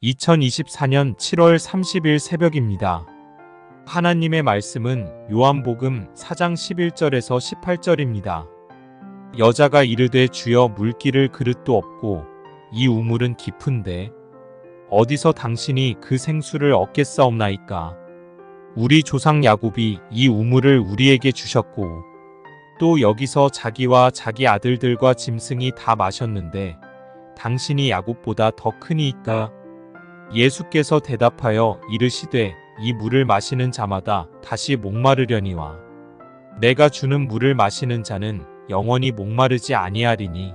2024년 7월 30일 새벽입니다. 하나님의 말씀은 요한복음 4장 11절에서 18절입니다. 여자가 이르되 주여 물기를 그릇도 없고 이 우물은 깊은데 어디서 당신이 그 생수를 얻겠사옵나이까. 우리 조상 야곱이 이 우물을 우리에게 주셨고 또 여기서 자기와 자기 아들들과 짐승이 다 마셨는데 당신이 야곱보다 더 크니이까. 예수께서 대답하여 이르시되 이 물을 마시는 자마다 다시 목마르려니와 내가 주는 물을 마시는 자는 영원히 목마르지 아니하리니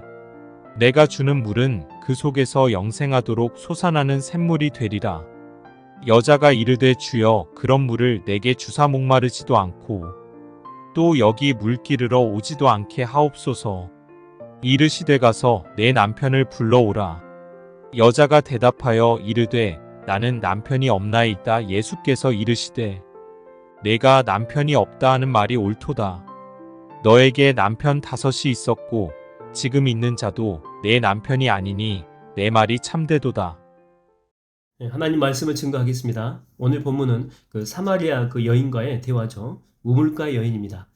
내가 주는 물은 그 속에서 영생하도록 솟아나는 샘물이 되리라. 여자가 이르되 주여 그런 물을 내게 주사 목마르지도 않고 또 여기 물 기르러 오지도 않게 하옵소서. 이르시되 가서 내 남편을 불러오라. 여자가 대답하여 이르되 나는 남편이 없나이다. 예수께서 이르시되 내가 남편이 없다 하는 말이 옳도다. 너에게 남편 5이 있었고 지금 있는 자도 내 남편이 아니니 내 말이 참되도다. 하나님 말씀을 증거하겠습니다. 오늘 본문은 그 사마리아 그 여인과의 대화죠. 우물가의 여인입니다.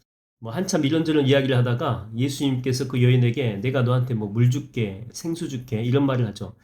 한참 이런저런 이야기를 하다가 예수님께서 그 여인에게 내가 너한테 물 줄게, 생수 줄게 이런 말을 하죠.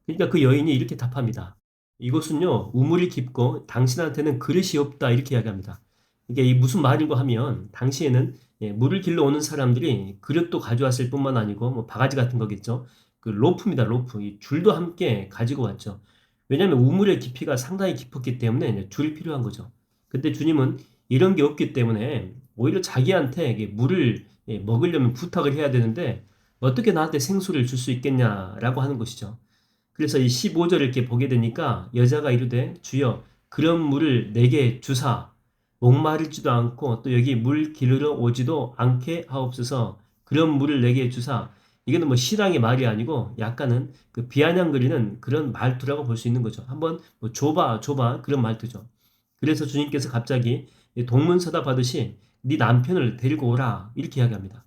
그러니까 그 여인이 이렇게 답합니다. 이곳은요 우물이 깊고 당신한테는 그릇이 없다 이렇게 이야기합니다. 이게 무슨 말인가 하면 당시에는 물을 길러 오는 사람들이 그릇도 가져왔을 뿐만 아니고 바가지 같은 거겠죠. 그 로프입니다. 로프. 이 줄도 함께 가지고 왔죠. 왜냐하면 우물의 깊이가 상당히 깊었기 때문에 줄이 필요한 거죠. 근데 주님은 이런 게 없기 때문에 오히려 자기한테 물을 먹으려면 부탁을 해야 되는데 어떻게 나한테 생수를 줄 수 있겠냐라고 하는 것이죠. 그래서 이 15절을 이렇게 보게 되니까 여자가 이르되 주여 그런 물을 내게 주사 목마르지도 않고 또 여기 물 기르러 오지도 않게 하옵소서. 그런 물을 내게 주사. 이거는 신앙의 말이 아니고 약간은 그 비아냥거리는 그런 말투라고 볼 수 있는 거죠. 한번 줘봐 그런 말투죠. 그래서 주님께서 갑자기 동문서답 하듯이 네 남편을 데리고 오라 이렇게 이야기합니다.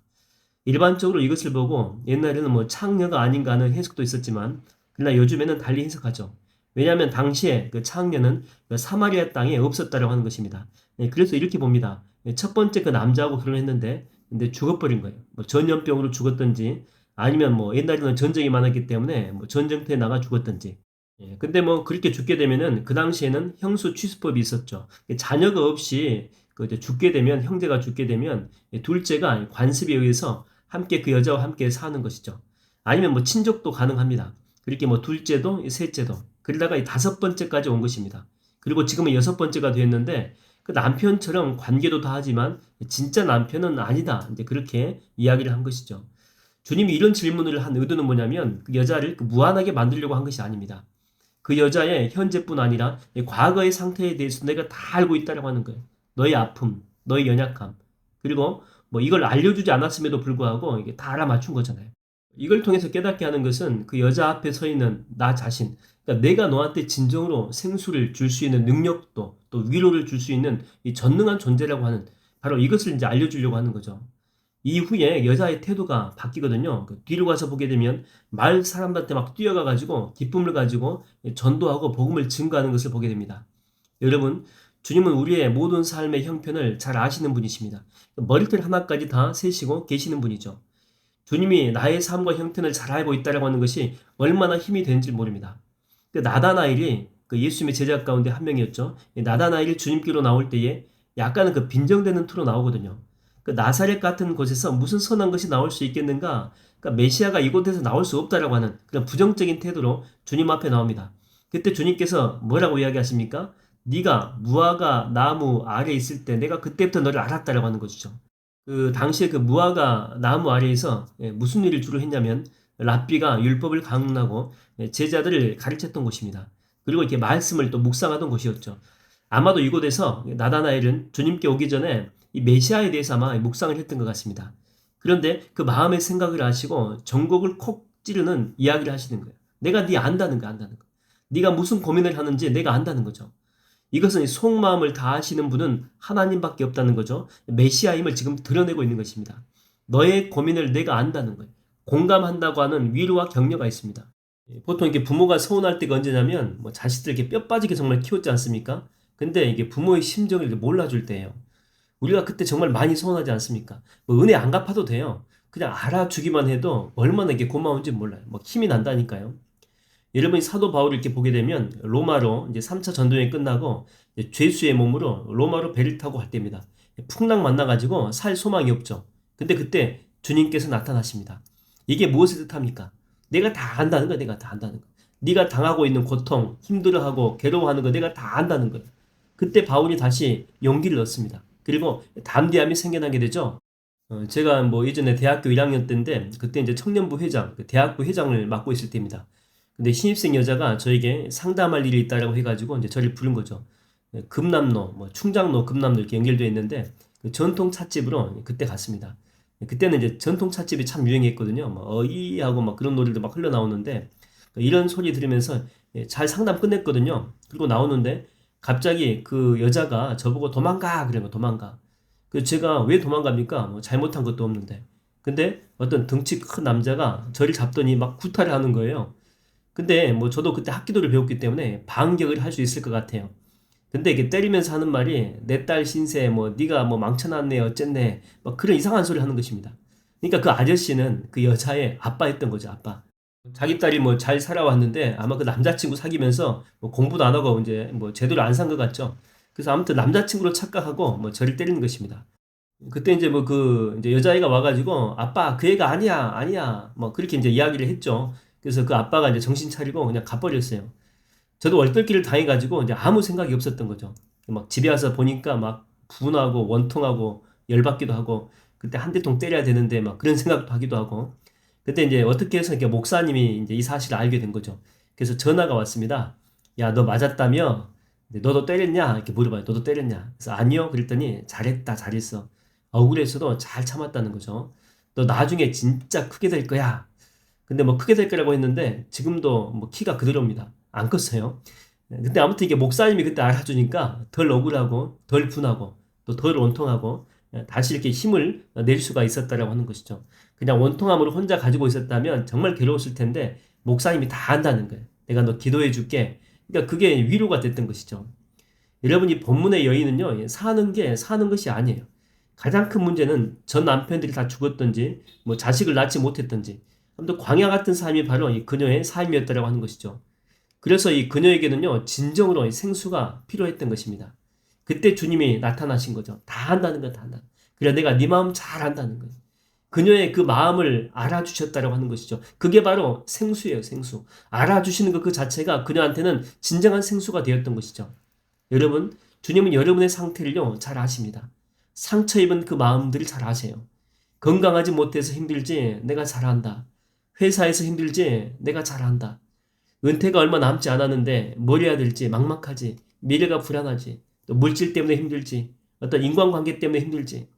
일반적으로 이것을 보고 옛날에는 창녀가 아닌가 하는 해석도 있었지만 그러나 요즘에는 달리 해석하죠. 왜냐하면 당시에 그 창녀는 그 사마리아 땅에 없었다라고 하는 것입니다. 그래서 이렇게 봅니다. 첫 번째 그 남자하고 결혼했는데 근데 죽어버린 거예요. 전염병으로 죽었든지 아니면 옛날에는 전쟁이 많았기 때문에 전쟁터에 나가 죽었든지. 근데 그렇게 죽게 되면은 그 당시에는 형수 취수법이 있었죠. 자녀가 없이 이제 죽게 되면 형제가 죽게 되면 둘째가 관습에 의해서 함께 그 여자와 함께 사는 것이죠. 아니면 친족도 가능합니다. 그렇게 둘째도 셋째도 그러다가 이 5번째까지 온 것입니다. 그리고 지금은 6번째가 되었는데 그 남편처럼 관계도 다 하지만 진짜 남편은 아니다. 이제 그렇게 이야기를 한 것이죠. 주님이 이런 질문을 한 의도는 뭐냐면 그 여자를 무한하게 만들려고 한 것이 아닙니다. 그 여자의 현재뿐 아니라 과거의 상태에 대해서 내가 다 알고 있다고 하는 거예요. 너의 아픔, 너의 연약함, 그리고 이걸 알려주지 않았음에도 불구하고 이게 다 알아맞춘 거잖아요. 이걸 통해서 깨닫게 하는 것은 그 여자 앞에 서 있는 나 자신, 그러니까 내가 너한테 진정으로 생수를 줄 수 있는 능력도 또 위로를 줄 수 있는 이 전능한 존재라고 하는 바로 이것을 이제 알려주려고 하는 거죠. 이후에 여자의 태도가 바뀌거든요. 뒤로 가서 보게 되면 마을 사람들한테 막 뛰어가가지고 기쁨을 가지고 전도하고 복음을 증거하는 것을 보게 됩니다. 여러분, 주님은 우리의 모든 삶의 형편을 잘 아시는 분이십니다. 머리털 하나까지 다 세시고 계시는 분이죠. 주님이 나의 삶과 형편을 잘 알고 있다고 하는 것이 얼마나 힘이 되는지 모릅니다. 나다나엘이 그 예수님의 제자 가운데 한 명이었죠. 나다나엘이 주님께로 나올 때에 약간은 그 빈정되는 투로 나오거든요. 그 나사렛 같은 곳에서 무슨 선한 것이 나올 수 있겠는가? 그러니까 메시아가 이곳에서 나올 수 없다라고 하는 그런 부정적인 태도로 주님 앞에 나옵니다. 그때 주님께서 뭐라고 이야기하십니까? 네가 무화과 나무 아래에 있을 때 내가 그때부터 너를 알았다라고 하는 것이죠. 그 당시에 그 무화과 나무 아래에서 무슨 일을 주로 했냐면 랍비가 율법을 강론하고 제자들을 가르쳤던 곳입니다. 그리고 이렇게 말씀을 또 묵상하던 곳이었죠. 아마도 이곳에서 나다나엘은 주님께 오기 전에 이 메시아에 대해서 아마 묵상을 했던 것 같습니다. 그런데 그 마음의 생각을 하시고 전곡을 콕 찌르는 이야기를 하시는 거예요. 내가 네 안다는 거 안다는 거. 네가 무슨 고민을 하는지 내가 안다는 거죠. 이것은 속마음을 다하시는 분은 하나님밖에 없다는 거죠. 메시아임을 지금 드러내고 있는 것입니다. 너의 고민을 내가 안다는 거예요. 공감한다고 하는 위로와 격려가 있습니다. 보통 이렇게 부모가 서운할 때가 언제냐면 뭐 자식들 이렇게 뼈 빠지게 정말 키웠지 않습니까? 근데 이게 부모의 심정을 이렇게 몰라줄 때예요. 우리가 그때 정말 많이 서운하지 않습니까? 뭐 은혜 안 갚아도 돼요. 그냥 알아주기만 해도 얼마나 이게 고마운지 몰라요. 막 힘이 난다니까요. 여러분이 사도 바울을 이렇게 보게 되면 로마로 이제 3차 전도여행 끝나고 이제 죄수의 몸으로 로마로 배를 타고 갈 때입니다. 풍랑 만나가지고 살 소망이 없죠. 근데 그때 주님께서 나타나십니다. 이게 무엇을 뜻합니까? 내가 다 안다는 거야. 내가 다 안다는 거. 네가 당하고 있는 고통, 힘들어하고 괴로워하는 거 내가 다 안다는 거예요. 그때 바울이 다시 용기를 얻습니다. 그리고 담대함이 생겨나게 되죠. 제가 뭐 예전에 대학교 1학년 때인데 그때 이제 청년부 회장, 그 대학부 회장을 맡고 있을 때입니다. 근데 신입생 여자가 저에게 상담할 일이 있다라고 해가지고 이제 저를 부른 거죠. 금남로, 뭐 충장로, 금남로 이렇게 연결되어 있는데 그 전통 찻집으로 그때 갔습니다. 그때는 이제 전통 찻집이 참 유행했거든요. 뭐 어이하고 막 그런 노래도 막 흘러나오는데 이런 소리 들으면서 잘 상담 끝냈거든요. 그리고 나오는데 갑자기 그 여자가 저보고 도망가 그런 거 도망가. 그 제가 왜 도망갑니까? 뭐 잘못한 것도 없는데. 근데 어떤 덩치 큰 남자가 저를 잡더니 막 구타를 하는 거예요. 근데 뭐 저도 그때 합기도를 배웠기 때문에 반격을 할 수 있을 것 같아요. 근데 이게 때리면서 하는 말이 내 딸 신세 뭐 네가 뭐 망쳐놨네 어쨌네 막 그런 이상한 소리 하는 것입니다. 그러니까 그 아저씨는 그 여자의 아빠였던 거죠, 아빠. 자기 딸이 뭐 잘 살아왔는데 아마 그 남자친구 사귀면서 뭐 공부도 안 하고 이제 뭐 제대로 안 산 것 같죠. 그래서 아무튼 남자친구로 착각하고 뭐 저를 때리는 것입니다. 그때 이제 뭐 그 이제 여자애가 와가지고 아빠 그 애가 아니야 아니야 뭐 그렇게 이제 이야기를 했죠. 그래서 그 아빠가 이제 정신 차리고 그냥 가버렸어요. 저도 얼떨결에 당해가지고 이제 아무 생각이 없었던 거죠. 막 집에 와서 보니까 막 분하고 원통하고 열받기도 하고 그때 한 대통 때려야 되는데 막 그런 생각도 하기도 하고 그때 이제 어떻게 해서 이렇게 목사님이 이제 이 사실을 알게 된 거죠. 그래서 전화가 왔습니다. 야, 너 맞았다며? 근데 너도 때렸냐? 이렇게 물어봐요. 너도 때렸냐? 그래서 아니요. 그랬더니 잘했다, 잘했어. 억울했어도 잘 참았다는 거죠. 너 나중에 진짜 크게 될 거야. 근데 뭐 크게 될 거라고 했는데 지금도 뭐 키가 그대로입니다. 안 컸어요. 근데 아무튼 이게 목사님이 그때 알아주니까 덜 억울하고 덜 분하고 또 덜 원통하고 다시 이렇게 힘을 낼 수가 있었다라고 하는 것이죠. 그냥 원통함으로 혼자 가지고 있었다면 정말 괴로웠을 텐데 목사님이 다 안다는 거예요. 내가 너 기도해 줄게. 그러니까 그게 위로가 됐던 것이죠. 여러분 이 본문의 여인은요 사는 것이 아니에요. 가장 큰 문제는 전 남편들이 다 죽었던지 뭐 자식을 낳지 못했던지 아무튼 광야 같은 삶이 바로 이 그녀의 삶이었다라고 하는 것이죠. 그래서 이 그녀에게는요 진정으로 이 생수가 필요했던 것입니다. 그때 주님이 나타나신 거죠. 다 한다는 거 다 한다. 그래 내가 네 마음 잘 안다는 거예요. 그녀의 그 마음을 알아주셨다라고 하는 것이죠. 그게 바로 생수예요, 생수. 알아주시는 것 그 자체가 그녀한테는 진정한 생수가 되었던 것이죠. 여러분, 주님은 여러분의 상태를요, 잘 아십니다. 상처 입은 그 마음들을 잘 아세요. 건강하지 못해서 힘들지, 내가 잘한다. 회사에서 힘들지, 내가 잘한다. 은퇴가 얼마 남지 않았는데 뭘 해야 될지 막막하지, 미래가 불안하지, 또 물질 때문에 힘들지, 어떤 인간관계 때문에 힘들지.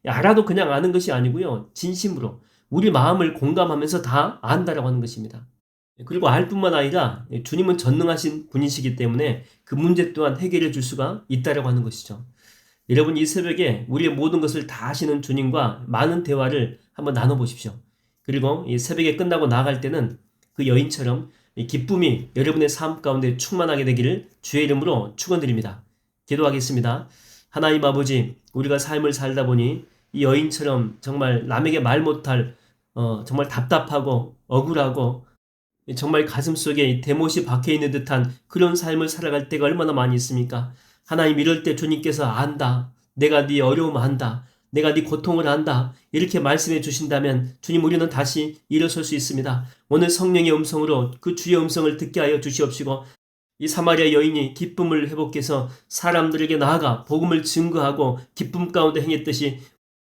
알아도 그냥 아는 것이 아니고요, 진심으로 우리 마음을 공감하면서 다 안다라고 하는 것입니다. 그리고 알 뿐만 아니라 주님은 전능하신 분이시기 때문에 그 문제 또한 해결해 줄 수가 있다라고 하는 것이죠. 여러분 이 새벽에 우리의 모든 것을 다 아시는 주님과 많은 대화를 한번 나눠보십시오. 그리고 이 새벽에 끝나고 나아갈 때는 그 여인처럼 이 기쁨이 여러분의 삶 가운데 충만하게 되기를 주의 이름으로 축원드립니다. 기도하겠습니다. 하나님 아버지, 우리가 삶을 살다 보니 이 여인처럼 정말 남에게 말 못할 정말 답답하고 억울하고 정말 가슴속에 이 대못이 박혀 있는 듯한 그런 삶을 살아갈 때가 얼마나 많이 있습니까? 하나님 이럴 때 주님께서 안다. 내가 네 어려움 안다. 내가 네 고통을 안다. 이렇게 말씀해 주신다면 주님 우리는 다시 일어설 수 있습니다. 오늘 성령의 음성으로 그 주의 음성을 듣게 하여 주시옵시고 이 사마리아 여인이 기쁨을 회복해서 사람들에게 나아가 복음을 증거하고 기쁨 가운데 행했듯이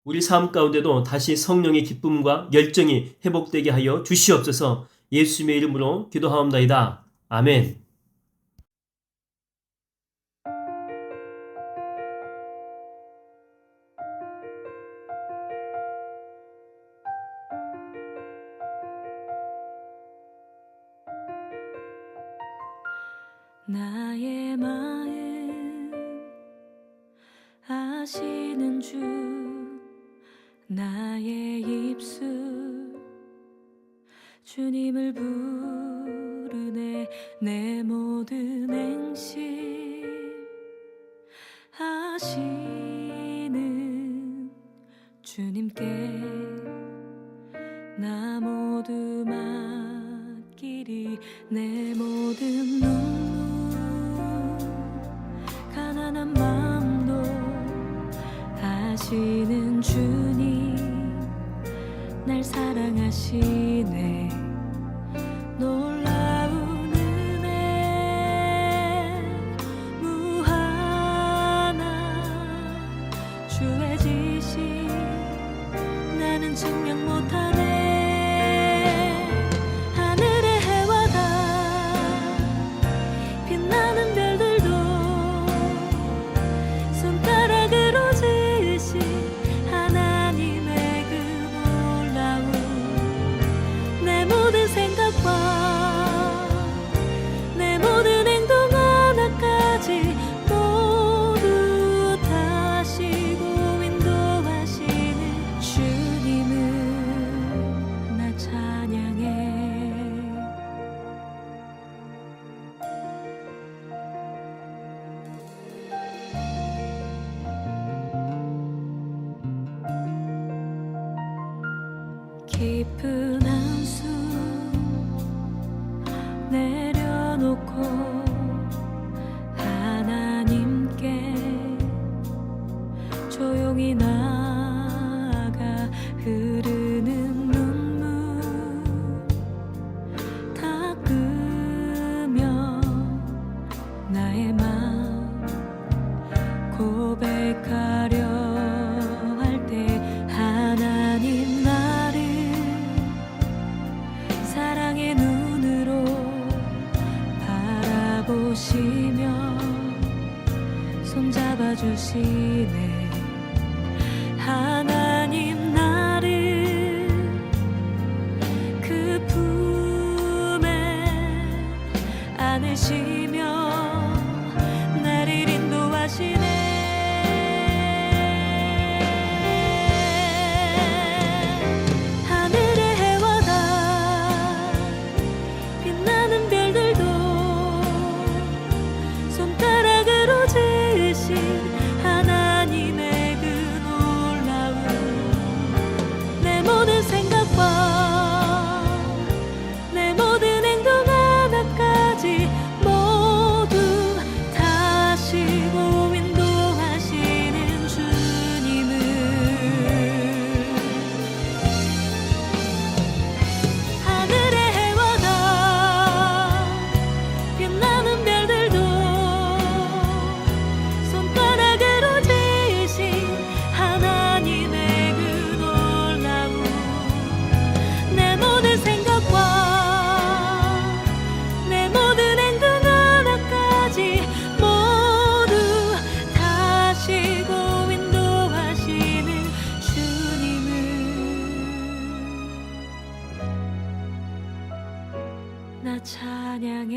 우리 삶 가운데도 다시 성령의 기쁨과 열정이 회복되게 하여 주시옵소서. 예수님의 이름으로 기도하옵나이다. 아멘. 나의 마음 아시는 주 나의 입술 주님을 부르네 내 모든 행심 하시는 주님께 나 모두 맡기리. 내 모든 눈물 가난한 마음도 아시는 주님 날 사랑하시네. 놀라운 은혜 무한한 주의 지시 나는 증명 못하네. 하늘의 해와 달 빛나는 별들도 손가락으로 지으신 하나님의 그 놀라운 내 모든 생각과 내 모든 행동 하나까지 모두 다시고 인도하시는 주님을 나 찬양해. 깊은 한숨 내려놓고 하나님께 조용히 나아가 흐르는 눈물 닦으며 나의 맘 고백하려 할 때 하나님 나를 사랑의 눈으로 바라보시며 손잡아 주시네. 하나님 나를 그 품에 안으시며 나를 인도하시네. 하늘의 해와 달 빛나는 별들도 손가락으로 지으신 하나님의 그 놀라운 내 모든 생각과 내 모든 행동 하나까지 모두 다시고 인도하시는 주님을 하늘의 해와 달 빛나는 별들도 손가락으로 지으신 하나님의 그 놀라운 내 모든 생각과 내 모든 행동 하나까지 모두 다시고 인도하시는 주님을 나 찬양해.